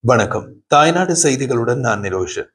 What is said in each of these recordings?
வணக்கம். தாய்நாடு செய்திகளுடன் நான் நிரோஷன்.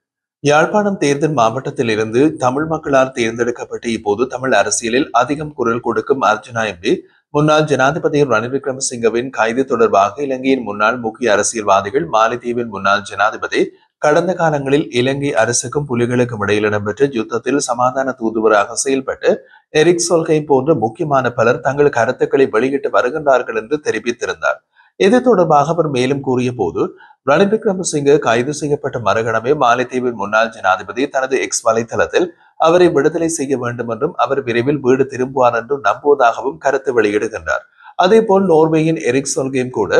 யாழ்ப்பாணம் தேர்தல் மாவட்டத்தில் இருந்து தமிழ் மக்களால் தேர்ந்தெடுக்கப்பட்டு இப்போது தமிழ் அரசியலில் அதிகம் குரல் கொடுக்கும் அர்ஜுனா எம்பி முன்னாள் ஜனாதிபதி ரணில் விக்ரமசிங்கவின் கைது தொடர்பாக இலங்கையின் முன்னாள் முக்கிய அரசியல்வாதிகள், மாலைத்தீவின் முன்னாள் ஜனாதிபதி, கடந்த காலங்களில் இலங்கை அரசுக்கும் புலிகளுக்கும் இடையில் இடம்பெற்ற யுத்தத்தில் சமாதான தூதுவராக செயல்பட்டு எரிக் சொல்ஹெய்ம் போன்ற முக்கியமான பலர் தங்கள் கருத்துக்களை வெளியிட்டு வருகின்றார்கள் என்று தெரிவித்திருந்தார். இது தொடர்பாக அவர் மேலும் கூறிய போது, ரணில் விக்ரமசிங்கே கைது செய்யப்பட்ட மறுகணமே மாலைத்தீவின் முன்னாள் ஜனாதிபதி தனது எக்ஸ் வலைதளத்தில் அவரை விடுதலை செய்ய வேண்டும் என்றும் அவர் விரைவில் வீடு திரும்புவார் என்றும் நம்புவதாகவும் கருத்து வெளியிடுகின்றார். அதேபோல் நோர்வேயின் எரிக் சொல்கேம் கூட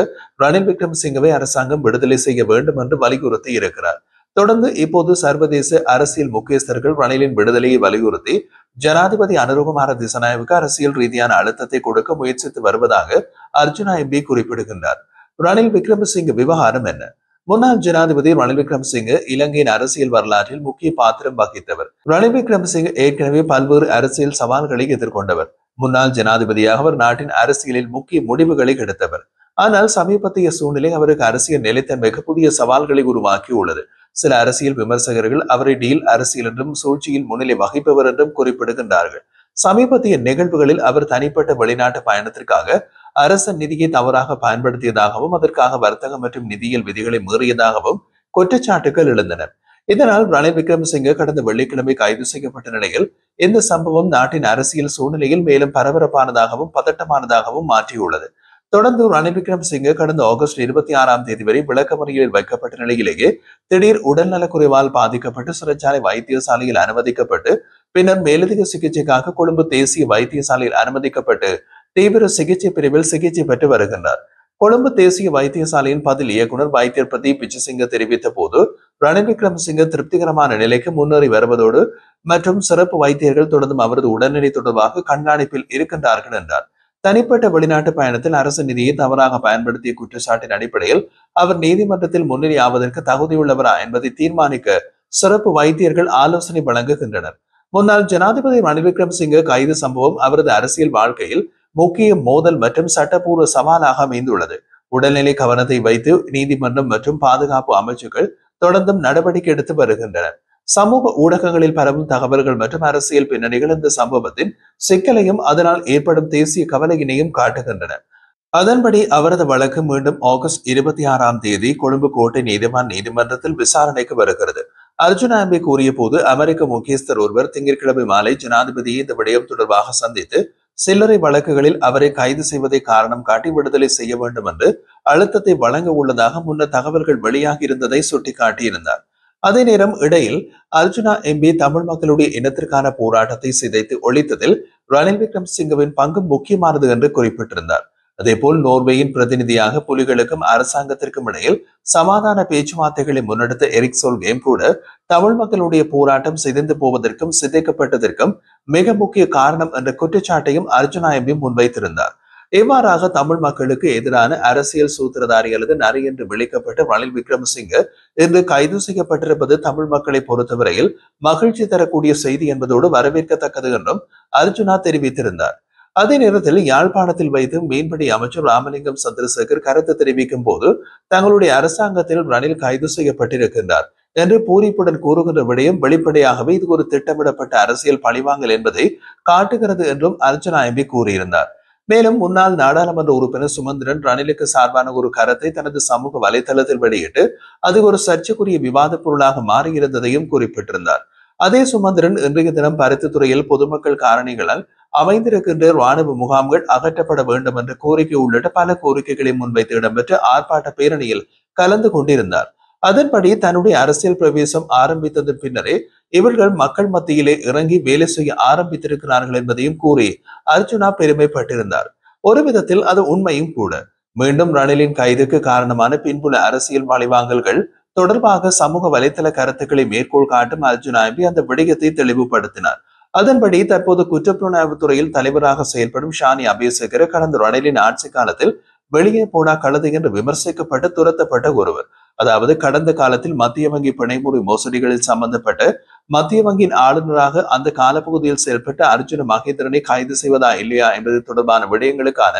ரணில் விக்ரமசிங்கவை அரசாங்கம் விடுதலை செய்ய வேண்டும் என்று வலியுறுத்தி இருக்கிறார். தொடர்ந்து இப்போது சர்வதேச அரசியல் முக்கியஸ்தர்கள் ரணிலின் விடுதலையை வலியுறுத்தி ஜனாதிபதி அனுரகுமார திசாநாயகவுக்கு அரசியல் ரீதியான அழுத்தத்தை கொடுக்க முயற்சித்து வருவதாக அர்ஜுனா எம்பி குறிப்பிடுகின்றார். ரணில் விக்ரமசிங்க விவகாரம் என்ன? முன்னாள் ஜனாதிபதி ரணில் விக்ரமசிங்கே இலங்கையின் அரசியல் வரலாற்றில் முக்கிய பாத்திரம் வகித்தவர். ரணில் விக்ரமசிங்கே ஏற்கனவே பல்வேறு அரசியல் சவால்களை எதிர்கொண்டவர். முன்னாள் ஜனாதிபதியாக அவர் நாட்டின் அரசியலில் முக்கிய முடிவுகளை எடுத்தவர். ஆனால் சமீபத்திய சூழ்நிலை அவருக்கு அரசியல் நிலைத்தன்மைக்கு புதிய சவால்களை உருவாக்கியுள்ளது. சில அரசியல் விமர்சகர்கள் அவரை டீல் அரசியல் என்றும் சூழ்ச்சியில் முன்னிலை வகிப்பவர் என்றும் குறிப்பிடுகின்றார்கள். சமீபத்திய நிகழ்வுகளில் அவர் தனிப்பட்ட வெளிநாட்டு பயணத்திற்காக அரச நிதியை தவறாக பயன்படுத்தியதாகவும் அதற்காக வர்த்தகம் மற்றும் நிதியியல் விதிகளை மீறியதாகவும் குற்றச்சாட்டுகள் எழுந்தன. இதனால் ரணில் விக்ரமசிங்கே கடந்த வெள்ளிக்கிழமை கைது செய்யப்பட்ட நிலையில் இந்த சம்பவம் நாட்டின் அரசியல் சூழ்நிலையில் மேலும் பரபரப்பானதாகவும் பதட்டமானதாகவும் மாற்றியுள்ளது. தொடர்ந்து ரணில் விக்ரமசிங்கே கடந்த ஆகஸ்ட் 26 வரை விளக்கமறியலில் வைக்கப்பட்ட நிலையிலேயே திடீர் உடல்நலக்குறைவால் பாதிக்கப்பட்டு சிறைச்சாலை வைத்தியசாலையில் அனுமதிக்கப்பட்டு பின்னர் மேலதிக சிகிச்சைக்காக கொழும்பு தேசிய வைத்தியசாலையில் அனுமதிக்கப்பட்டு தீவிர சிகிச்சை பிரிவில் சிகிச்சை பெற்று வருகின்றார். கொழும்பு தேசிய வைத்தியசாலையின் பதில் இயக்குனர் வைத்தியர் பிரதீப் பிச்சசிங்க தெரிவித்த போது, ரணில் விக்ரமசிங்கே திருப்திகரமான நிலைக்கு முன்னேறி வருவதோடு மற்றும் சிறப்பு வைத்தியர்கள் தொடர்ந்தும் அவரது உடல்நிலை தொடர்பாக கண்காணிப்பில் இருக்கின்றார்கள் என்றார். தனிப்பட்ட வெளிநாட்டு பயணத்தில் அரசு நிதியை தவறாக பயன்படுத்திய குற்றச்சாட்டின் அடிப்படையில் அவர் நீதிமன்றத்தில் முன்னிலை ஆவதற்கு தகுதியுள்ளவரா என்பதை தீர்மானிக்க சிறப்பு வைத்தியர்கள் ஆலோசனை வழங்குகின்றனர். முன்னாள் ஜனாதிபதி ரணில் விக்ரமசிங்கே கைது சம்பவம் அவரது அரசியல் வாழ்க்கையில் முக்கிய மோதல் மற்றும் சட்டப்பூர்வ சவாலாக அமைந்துள்ளது. உடல்நிலை கவனத்தை வைத்து நீதிமன்றம் மற்றும் பாதுகாப்பு அமைச்சுகள் தொடர்ந்தும் நடவடிக்கை எடுத்து வருகின்றனர். சமூக ஊடகங்களில் பரவும் தகவல்கள் மற்றும் அரசியல் பின்னணிகள் இந்த சம்பவத்தின் சிக்கலையும் அதனால் ஏற்படும் தேசிய கவலையினையும் காட்டுகின்றன. அதன்படி அவரது வழக்கு மீண்டும் ஆகஸ்ட் 26 கொழும்பு கோட்டை நீதிவான் நீதிமன்றத்தில் விசாரணைக்கு வருகிறது. அர்ஜுனா எம்பி கூறிய போது, அமெரிக்க முக்கியஸ்தர் ஒருவர் திங்கட்கிழமை மாலை ஜனாதிபதியை இந்த விடயம் தொடர்பாக சந்தித்து சில்லறை வழக்குகளில் அவரை கைது செய்வதை காரணம் காட்டி விடுதலை செய்ய வேண்டும் என்று அழுத்தத்தை வழங்க உள்ளதாக முன்னர் தகவல்கள் வெளியாகி இருந்ததை சுட்டிக்காட்டியிருந்தார். அதே நேரம் இடையில் அர்ஜுனா எம்பி தமிழ் மக்களுடைய இனத்திற்கான போராட்டத்தை சிதைத்து ஒழித்ததில் ரணில் விக்ரமசிங்கவின் பங்கு முக்கியமானது என்று குறிப்பிட்டிருந்தார். அதேபோல் நோர்வேயின் பிரதிநிதியாக புலிகளுக்கும் அரசாங்கத்திற்கும் இடையில் சமாதான பேச்சுவார்த்தைகளை முன்னெடுத்த எரிக் சொல்கேம் கூட தமிழ் மக்களுடைய போராட்டம் சிதைந்து போவதற்கும் சிதைக்கப்பட்டதற்கும் மிக முக்கிய காரணம் என்ற குற்றச்சாட்டையும் அர்ஜுனா எம்பி முன்வைத்திருந்தார். இவ்வாறாக தமிழ் மக்களுக்கு எதிரான அரசியல் சூத்திரதாரி அல்லது நரி என்று விളിக்கப்பட்ட ரணில் விக்ரமசிங்கே இன்று கைது செய்யப்பட்டிருப்பது தமிழ் மக்களை பொறுத்தவரையில் மகிழ்ச்சி தரக்கூடிய செய்தி என்பதோடு வரவேற்கத்தக்கது என்றும் அர்ஜுனா தெரிவித்திருந்தார். அதே நேரத்தில் யாழ்ப்பாணத்தில் வைத்து மீன்பிடி அமைச்சர் ராமலிங்கம் சந்திரசேகர் கருத்து தெரிவிக்கும் போது, தங்களுடைய அரசாங்கத்தில் ரணில் கைது செய்யப்பட்டிருக்கின்றார் என்று பூரிப்புடன் கூறுகின்ற விடயம் வெளிப்படையாகவே இது ஒரு திட்டமிடப்பட்ட அரசியல் பழிவாங்கல் என்பதை காட்டுகிறது என்றும் அர்ஜுனா எம்பி கூறியிருந்தார். மேலும் முன்னாள் நாடாளுமன்ற உறுப்பினர் சுமந்திரன் ரணிலுக்கு சார்பான ஒரு கருத்தை தனது சமூக வலைதளத்தில் வெளியிட்டு அது ஒரு சர்ச்சைக்குரிய விவாத பொருளாக மாறியிருந்ததையும் குறிப்பிட்டிருந்தார். அதே சுமந்திரன் இன்றைய தினம் பருத்தித்துறையில் பொதுமக்கள் காரணிகளால் அமைந்திருக்கின்ற ராணுவ முகாம்கள் அகற்றப்பட வேண்டும் என்ற கோரிக்கை உள்ளிட்ட பல கோரிக்கைகளை முன்வைத்து இடம்பெற்ற ஆர்ப்பாட்ட பேரணியில் கலந்து கொண்டிருந்தார். அதன்படி தன்னுடைய அரசியல் பிரவேசம் ஆரம்பித்ததன் பின்னரே இவர்கள் மக்கள் மத்தியிலே இறங்கி வேலை செய்ய ஆரம்பித்திருக்கிறார்கள் என்பதையும் கூறி அர்ஜுனா பெருமைப்பட்டிருந்தார். ஒரு விதத்தில் அது உண்மையும் கூட. மீண்டும் ரணிலின் கைதுக்கு காரணமான பின்புல அரசியல் பழிவாங்கல்கள் தொடர்பாக சமூக வலைதள கருத்துக்களை மேற்கோள் காட்டும் அர்ஜுனா எம்பி அந்த விடயத்தை தெளிவுபடுத்தினார். அதன்படி தற்போது குற்றப்புலனாய்வு துறையில் தலைவராக செயல்படும் ஷானி அபேசகர கடந்த ரணிலின் ஆட்சி காலத்தில் வெளியே போடா கழுதை என்று விமர்சிக்கப்பட்டு துரத்தப்பட்ட ஒருவர். அதாவது கடந்த காலத்தில் மத்திய வங்கி பிணைமுறை மோசடிகளில் சம்பந்தப்பட்ட மத்திய வங்கியின் ஆளுநராக அந்த காலப்பகுதியில் செயல்பட்ட அர்ஜுன மகேந்திரனை கைது செய்வதா இல்லையா என்பது தொடர்பான விடயங்களுக்கான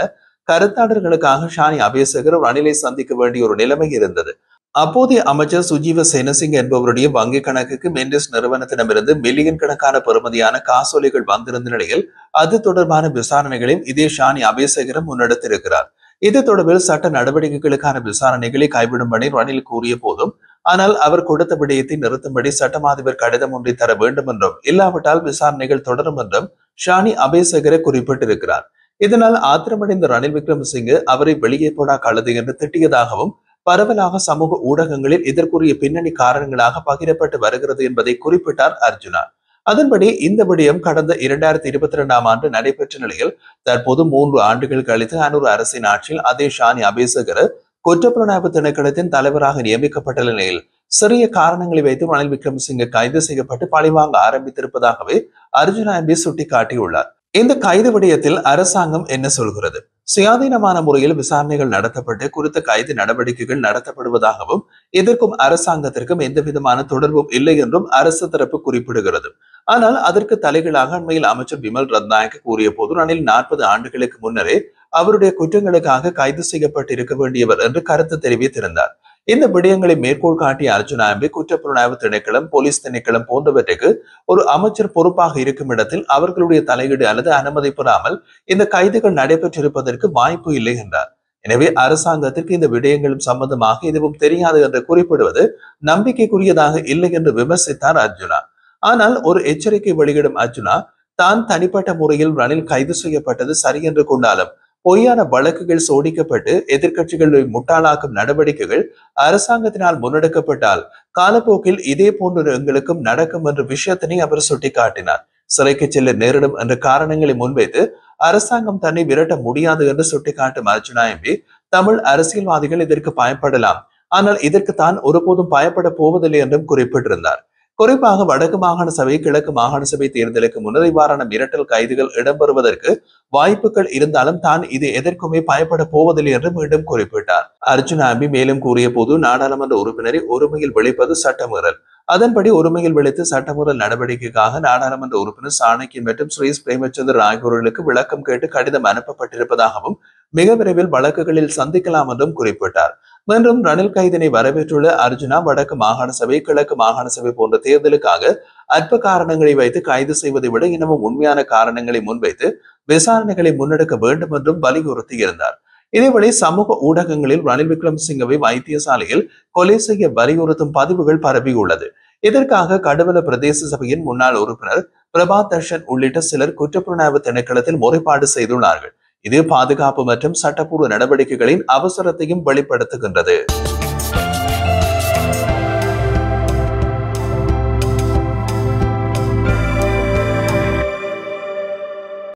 கருத்தாடல்களுக்காக ஷானி அபேசகர் ரணிலை சந்திக்க வேண்டிய ஒரு நிலைமை இருந்தது. அப்போதைய அமைச்சர் சுஜீவ சேனசிங்க என்பவருடைய வங்கிக் கணக்குக்கு மெண்டிஸ் நிறுவனத்திடமிருந்து மில்லியன் கணக்கான பெறுமதியான காசோலைகள் வந்திருந்த நிலையில் அது தொடர்பான விசாரணைகளையும் இதே ஷானி அபேசகரம் முன்னெடுத்திருக்கிறார். இது தொடர்பில் சட்ட நடவடிக்கைகளுக்கான விசாரணைகளை கைவிடும்படி ரணில் கூறிய போதும், ஆனால் அவர் கொடுத்த விடயத்தை நிறுத்தும்படி சட்டம் அதிபர் கடிதம் ஒன்றை தர வேண்டும் என்றும், இல்லாவிட்டால் விசாரணைகள் தொடரும் என்றும் ஷானி அபேசகர குறிப்பிட்டிருக்கிறார். இதனால் ஆத்திரமடைந்த ரணில் விக்ரமசிங்கே அவரை வெளியே போடா கழுது என்று திட்டியதாகவும் பரவலாக சமூக ஊடகங்களில் இதற்குரிய பின்னணி காரணங்களாக பகிரப்பட்டு வருகிறது என்பதை குறிப்பிட்டார் அர்ஜுனா. அதன்படி இந்த விடயம் கடந்த 2022ஆம் ஆண்டு நடைபெற்ற நிலையில் தற்போது 3 ஆண்டுகள் கழித்து அனூர் அரசின் ஆட்சியில் அதே ஷானி அபேசகர குற்றப்புலனாய்வு திணைக்களத்தின் தலைவராக நியமிக்கப்பட்ட நிலையில் சிறிய காரணங்களை வைத்து ரணில் விக்ரமசிங்கே கைது செய்யப்பட்டு பழிவாங்க ஆரம்பித்திருப்பதாகவே அர்ஜுனா எம்பி சுட்டிக்காட்டியுள்ளார். இந்த கைது விடயத்தில் அரசாங்கம் என்ன சொல்கிறது? சுயாதீனமான முறையில் விசாரணைகள் நடத்தப்பட்டு குறித்த கைது நடவடிக்கைகள் நடத்தப்படுவதாகவும் இதற்கும் அரசாங்கத்திற்கும் எந்த விதமான தொடர்பும் இல்லை என்றும் அரசு தரப்பு குறிப்பிடுகிறது. ஆனால் அதற்கு தலைகளாக அண்மையில் அமைச்சர் விமல் ரத்நாயக்க கூறிய போது ரணில் 40 ஆண்டுகளுக்கு முன்னரே அவருடைய குற்றங்களுக்காக கைது செய்யப்பட்டிருக்க வேண்டியவர் என்று கருத்து தெரிவித்திருந்தார். இந்த விடயங்களை மேற்கோள் காட்டிய அர்ஜுனா எம்பி குற்றப்புலனாய்வு திணைக்களம், போலீஸ் திணைக்களம் போன்றவற்றுக்கு ஒரு அமைச்சர் பொறுப்பாக இருக்கும் இடத்தில் அவர்களுடைய தலையீடு அல்லது அனுமதி பெறாமல் இந்த கைதுகள் நடைபெற்றிருப்பதற்கு வாய்ப்பு இல்லை என்றார். எனவே அரசாங்கத்திற்கு இந்த விடயங்களும் சம்பந்தமாக எதுவும் தெரியாது என்று குறிப்பிடுவது நம்பிக்கைக்குரியதாக இல்லை என்று விமர்சித்தார் அர்ஜுனா. ஆனால் ஒரு எச்சரிக்கை வெளியிடும் அர்ஜுனா தான் தனிப்பட்ட முறையில் ரணில் கைது செய்யப்பட்டது சரி என்று கொண்டாலும் பொய்யான வழக்குகள் சோடிக்கப்பட்டு எதிர்க்கட்சிகளை முட்டாளாக்கும் நடவடிக்கைகள் அரசாங்கத்தினால் முன்னெடுக்கப்பட்டால் காலப்போக்கில் இதே போன்ற எங்களுக்கும் நடக்கும் என்ற விஷயத்தினை அவர் சுட்டிக்காட்டினார். சிறைக்கு செல்ல நேரிடும் என்ற காரணங்களை முன்வைத்து அரசாங்கம் தன்னை விரட்ட முடியாது என்று சுட்டிக்காட்டும் அர்ஜுனா எம்பி தமிழ் அரசியல்வாதிகள் இதற்கு பயப்படலாம், ஆனால் இதற்கு தான் ஒருபோதும் பயப்பட போவதில்லை என்றும் குறிப்பிட்டிருந்தார். குறிப்பாக வடக்கு மாகாண சபை, கிழக்கு மாகாண சபை தேர்தலுக்கு முன்னர் இவ்வாறான மிரட்டல் கைதுகள் இடம்பெறுவதற்கு வாய்ப்புகள் இருந்தாலும் தான் இது எதற்குமே பயப்பட போவதில்லை என்று மீண்டும் குறிப்பிட்டார். அர்ஜுனா எம்பி மேலும் கூறிய போது நாடாளுமன்ற உறுப்பினரை ஒருமையில் விளைப்பது சட்டமீறல். அதன்படி ஒருமையில் விளைத்து சட்டமீறல் நடவடிக்கைக்காக நாடாளுமன்ற உறுப்பினர் சாணக்கியன் மற்றும் ஸ்ரீஸ் பிரேமச்சந்திரன் ஆகியோர்களுக்கு விளக்கம் கேட்டு கடிதம் அனுப்பப்பட்டிருப்பதாகவும் மிக விரைவில் வழக்குகளில் சந்திக்கலாம் என்றும் குறிப்பிட்டார். மீண்டும் ரணில் கைதினை வரவேற்றுள்ள அர்ஜுனா வடக்கு மாகாண சபை, கிழக்கு மாகாண சபை போன்ற தேர்தலுக்காக அற்ப காரணங்களை வைத்து கைது செய்வதை விட இன்னமும் உண்மையான காரணங்களை முன்வைத்து விசாரணைகளை முன்னெடுக்க வேண்டும் என்றும் வலியுறுத்தி இருந்தார். இதேவேளை சமூக ஊடகங்களில் ரணில் விக்ரமசிங்கவை வைத்தியசாலையில் கொலை செய்ய வலியுறுத்தும் பதிவுகள் பரவியுள்ளது. இதற்காக கடுவல பிரதேச சபையின் முன்னாள் உறுப்பினர் பிரபா தர்ஷன் உள்ளிட்ட சிலர் குற்றப்புலனாய்வு திணைக்களத்தில் முறைப்பாடு செய்துள்ளார்கள். இது பாதுகாப்பு மற்றும் சட்டப்பூர்வ நடவடிக்கைகளின் அவசரத்தையும் வெளிப்படுத்துகின்றது.